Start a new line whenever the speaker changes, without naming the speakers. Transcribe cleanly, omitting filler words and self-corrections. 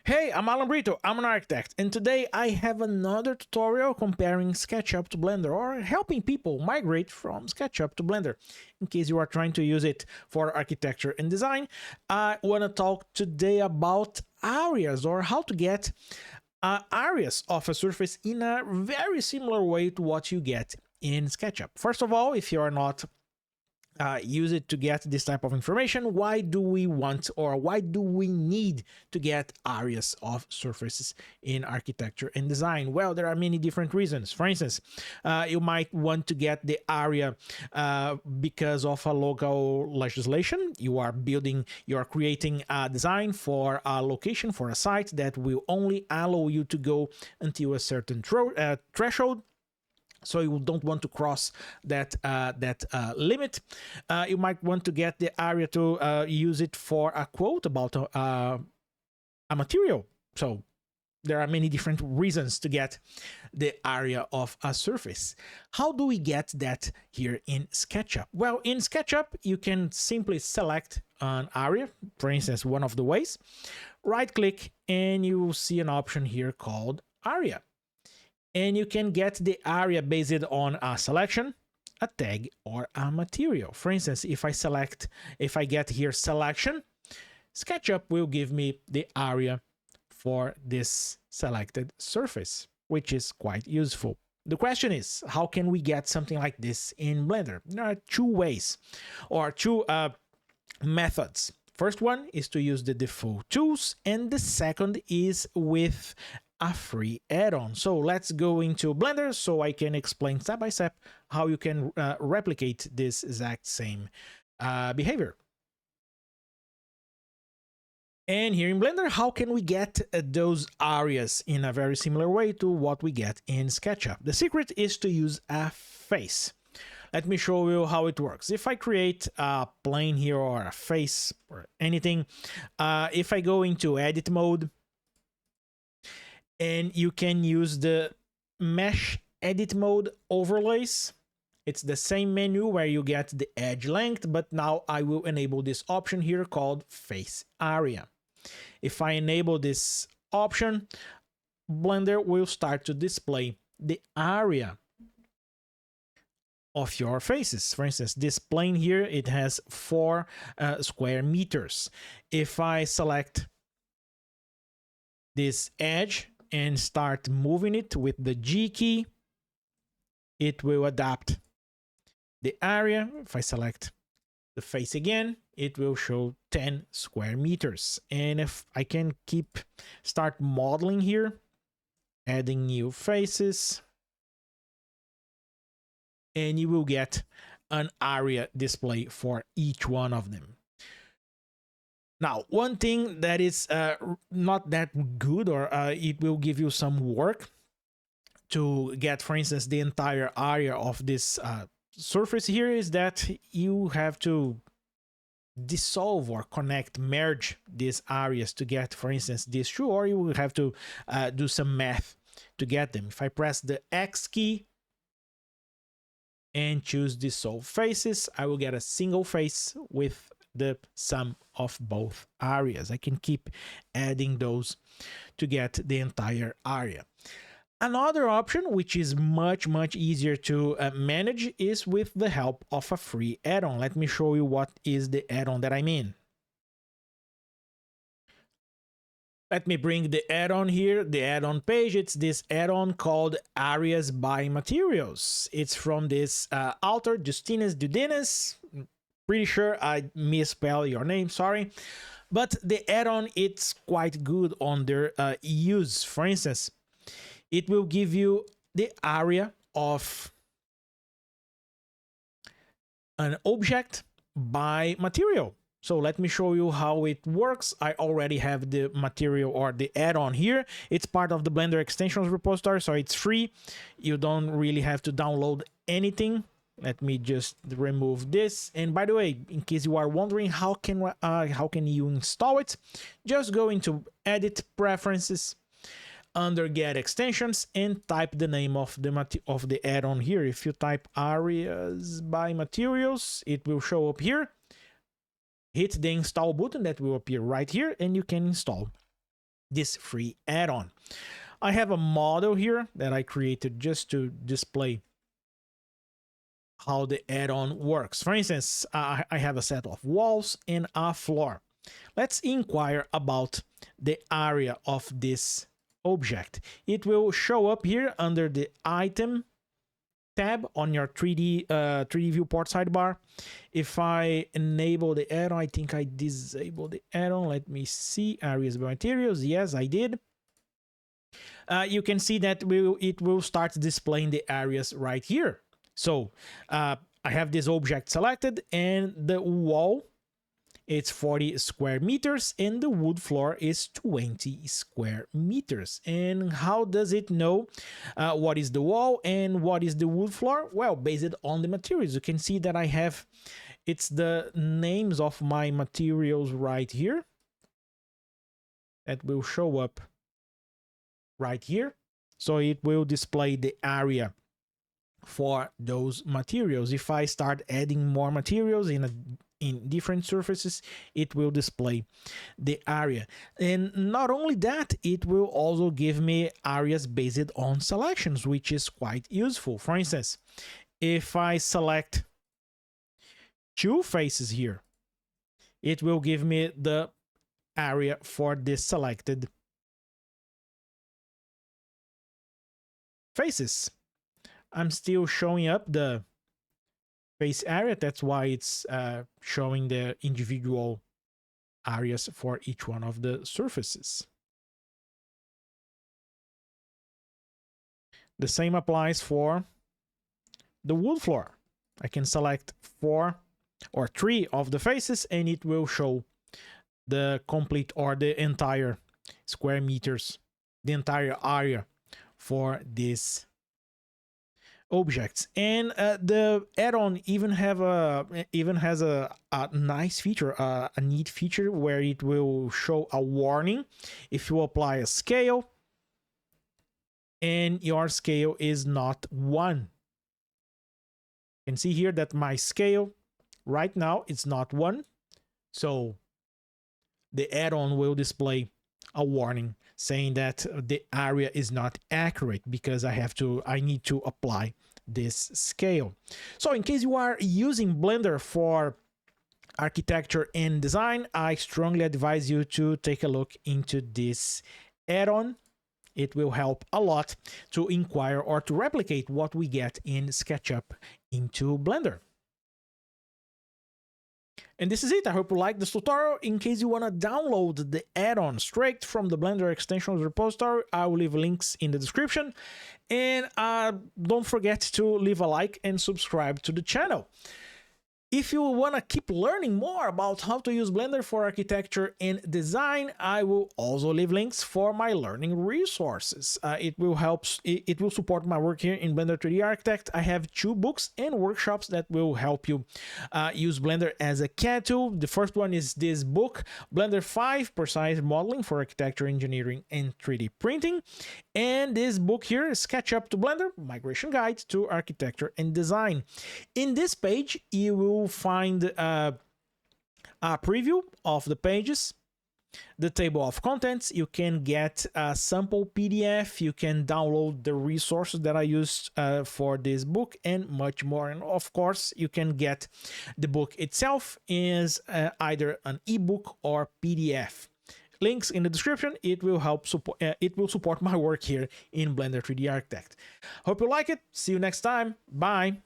Hey, I'm Alan Brito, I'm an architect, and today I have another tutorial comparing SketchUp to Blender or helping people migrate from SketchUp to Blender. In case you are trying to use it for architecture and design, I want to talk today about areas or how to get areas of a surface in a very similar way to what you get in SketchUp. First of all, if you are not use it to get this type of information, why do we want or why do we need to get areas of surfaces in architecture and design? Well, there are many different reasons. For instance, you might want to get the area because of a local legislation. You are creating a design for a location, for a site that will only allow you to go until a certain threshold, so you don't want to cross that limit. You might want to get the area to use it for a quote about a material. So there are many different reasons to get the area of a surface. How do we get that here in SketchUp? Well, in SketchUp, you can simply select an area, for instance, one of the ways, right click, and you will see an option here called area. And you can get the area based on a selection, a tag, or a material. For instance, if I get here selection, SketchUp will give me the area for this selected surface, which is quite useful. The question is, how can we get something like this in Blender? There are two ways, or two methods. First one is to use the default tools, and the second is with a free add-on. So let's go into Blender so I can explain step by step how you can replicate this exact same behavior. And here in Blender, how can we get those areas in a very similar way to what we get in SketchUp? The secret is to use a face. Let me show you how it works. If I create a plane here or a face or anything, if I go into edit mode, and you can use the mesh edit mode overlays. It's the same menu where you get the edge length, but now I will enable this option here called face area. If I enable this option, Blender will start to display the area of your faces. For instance, this plane here, it has 4 square meters. If I select this edge and start moving it with the G key, it will adapt the area. If I select the face again, it will show 10 square meters. And if I can start modeling here, adding new faces, and you will get an area display for each one of them. Now, one thing that is not that good, or it will give you some work to get, for instance, the entire area of this surface here, is that you have to dissolve or merge these areas to get, for instance, these two, or you will have to do some math to get them. If I press the X key and choose dissolve faces, I will get a single face with the sum of both areas. I can keep adding those to get the entire area. Another option, which is much easier to manage, is with the help of a free add-on. Let me show you what is the add-on that I mean. Let me bring the add-on here, the add-on page. It's this add-on called Areas by Materials. It's from this author, Justinas Dudenas. Pretty sure I misspelled your name, sorry. But the add-on, it's quite good on their use. For instance, it will give you the area of an object by material. So let me show you how it works. I already have the material or the add-on here. It's part of the Blender extensions repository, so it's free. You don't really have to download anything. Let me just remove this. And by the way, in case you are wondering how can you install it, just go into Edit Preferences, under Get Extensions, and type the name of the add-on here. If you type Areas by Materials, it will show up here. Hit the install button that will appear right here, and you can install this free add-on. I have a model here that I created just to display how the add-on works. For instance, I have a set of walls and a floor. Let's inquire about the area of this object. It will show up here under the item tab on your 3D viewport sidebar. If I enable the add-on, I think I disabled the add-on. Let me see, areas by materials. Yes, I did. You can see that it will start displaying the areas right here. So I have this object selected, and the wall, it's 40 square meters, and the wood floor is 20 square meters. And how does it know what is the wall and what is the wood floor? Well, based on the materials. You can see that I have, it's the names of my materials right here that will show up right here. So it will display the area for those materials. If I start adding more materials in different surfaces, it will display the area. And not only that, it will also give me areas based on selections, which is quite useful. For instance, if I select two faces here, it will give me the area for the selected faces. I'm still showing up the face area. That's why it's showing the individual areas for each one of the surfaces. The same applies for the wood floor. I can select 4 or 3 of the faces, and it will show the complete or the entire square meters, the entire area for this objects. And the add-on even has a nice feature, a neat feature, where it will show a warning if you apply a scale and your scale is not 1. You can see here that my scale right now it's not 1, so the add-on will display a warning saying that the area is not accurate because I need to apply this scale. So in case you are using Blender for architecture and design, I strongly advise you to take a look into this add-on. It will help a lot to inquire or to replicate what we get in SketchUp into Blender. And this is it. I hope you liked this tutorial. In case you want to download the add-on straight from the Blender extensions repository, I will leave links in the description. And don't forget to leave a like and subscribe to the channel. If you want to keep learning more about how to use Blender for architecture and design, I will also leave links for my learning resources. It will support my work here in Blender 3D Architect. I have 2 books and workshops that will help you use Blender as a CAD tool. The first one is this book, Blender 5 Precise Modeling for Architecture, Engineering, and 3D Printing. And this book here, SketchUp to Blender, Migration Guide to Architecture and Design. In this page, you will find a preview of the pages, the table of contents. You can get a sample PDF. You can download the resources that I used for this book and much more. And of course, you can get the book itself as either an ebook or PDF. Links in the description. It will support my work here in Blender 3D Architect. Hope you like it. See you next time. Bye.